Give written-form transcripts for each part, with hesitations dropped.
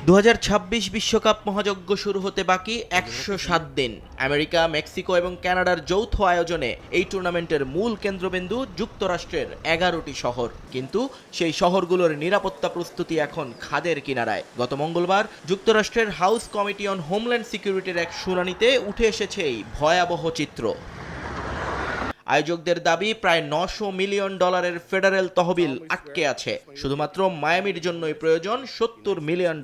2026 বিশ্বকাপ মহাযজ্ঞ শুরু হতে বাকি 107 দিন। আমেরিকা, মেক্সিকো এবং কানাডার যৌথ আয়োজনে এই টুর্নামেন্টের মূল কেন্দ্রবিন্দু যুক্তরাষ্ট্রের 11টি শহর। কিন্তু সেই শহরগুলোর নিরাপত্তা প্রস্তুতি এখন খাদের কিনারায়। গত মঙ্গলবার যুক্তরাষ্ট্রের হাউস কমিটি অন হোমল্যান্ড সিকিউরিটির এক শুনানিতে উঠে এসেছে এই ভয়াবহ চিত্র। আয়োজকদের দাবি প্রায় $900 মিলিয়ন ফেডারেল তহবিল আটকে আছে। শুধুমাত্র মায়ামির জন্যই প্রয়োজন $70 মিলিয়ন।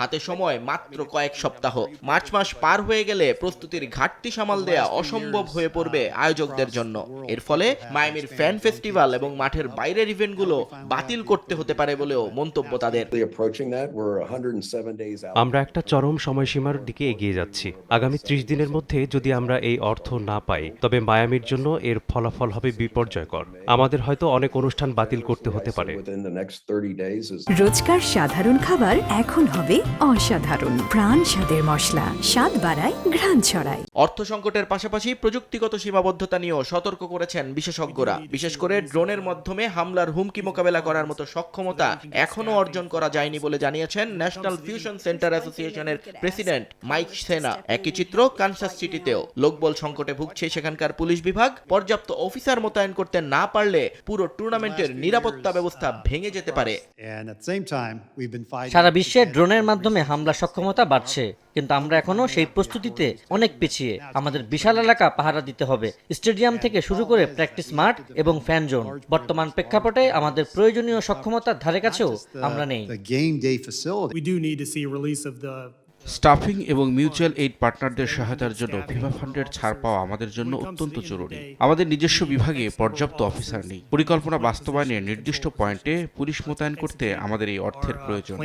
হাতে সময় মাত্র কয়েক সপ্তাহ। মার্চ মাস পার হয়ে গেলে প্রস্তুতির ঘাটতি সামাল দেয়া অসম্ভব হয়ে পড়বে আয়োজকদের জন্য। এর ফলে মায়ামির ফ্যান ফেস্টিভ্যাল এবং মাঠের বাইরের ইভেন্টগুলো বাতিল করতে হতে পারে বলেও মন্তব্য তাদের। আমরা একটা চরম সময়সীমার দিকে এগিয়ে যাচ্ছি। আগামী 30 দিনের মধ্যে যদি আমরা এই অর্থ না পাই, তবে মায়ামির জন্য এর ফলাফল হবে বিপর্যয়কর। আমাদের হয়তো অনেক অনুষ্ঠান বাতিল করতে হতে পারে। রোজকার সাধারণ খাবার এখন হবে অসাধারণ। প্রাণ স্বাদের মশলা, স্বাদ বাড়ায়, ঘ্রাণ ছড়ায়। অর্থ সংকটের পাশাপাশি প্রযুক্তিগত সীমাবদ্ধতা নিয়েও সতর্ক করেছেন বিশেষজ্ঞরা। বিশেষ করে ড্রোনের মাধ্যমে হামলার হুমকি মোকাবেলা করার মতো সক্ষমতা এখনো অর্জন করা যায়নি বলে জানিয়েছেন ন্যাশনাল ফিউশন সেন্টার অ্যাসোসিয়েশনের প্রেসিডেন্ট মাইক সেনা। একই চিত্র কানসাস সিটিতেও। লোকবল সংকটে ভুগছে সেখানকার পুলিশ বিভাগ। পর্যাপ্ত অফিসার মোতায়েন করতে না পারলে পুরো টুর্নামেন্টের নিরাপত্তা ব্যবস্থা ভেঙে যেতে পারে। সারা বিশ্বে ড্রোনের মাধ্যমে হামলা সক্ষমতা বাড়ছে, কিন্তু আমরা এখনো সেই প্রস্তুতিতে অনেক পিছিয়ে। আমাদের বিশাল এলাকা পাহারা দিতে হবে, স্টেডিয়াম থেকে শুরু করে প্র্যাকটিস মাঠ এবং ফ্যান জোন। বর্তমান প্রেক্ষাপটে আমাদের প্রয়োজনীয় সক্ষমতার ধারে কাছেও আমরা নেই। স্টাফিং এবং মিউচুয়াল এইড পার্টনারদের সহায়তার জন্য ফিফা ফান্ডের ছাড় পাওয়া আমাদের জন্য অত্যন্ত জরুরি। আমাদের নিজস্ব বিভাগে পর্যাপ্ত অফিসার নেই। পরিকল্পনা বাস্তবায়নে নির্দিষ্ট পয়েন্টে পুলিশ মোতায়েন করতে আমাদের এই অর্থের প্রয়োজন।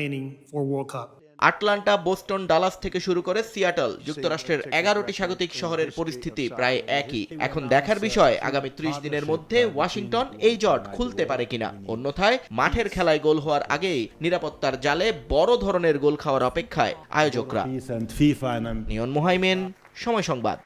আটলান্টা, বোস্টন, ডালাস থেকে শুরু করে সিয়াটল, যুক্তরাষ্ট্রের 11টি স্বাগতিক শহরের পরিস্থিতি প্রায় একই। এখন দেখার বিষয় আগামী 30 দিনের মধ্যে ওয়াশিংটন এই জট খুলতে পারে কিনা। অন্যথায় মাঠের খেলায় গোল হওয়ার আগেই নিরাপত্তার জালে বড় ধরনের গোল খাওয়ার অপেক্ষায় আয়োজকরা। নিয়ন মোহাইমেন, সময় সংবাদ।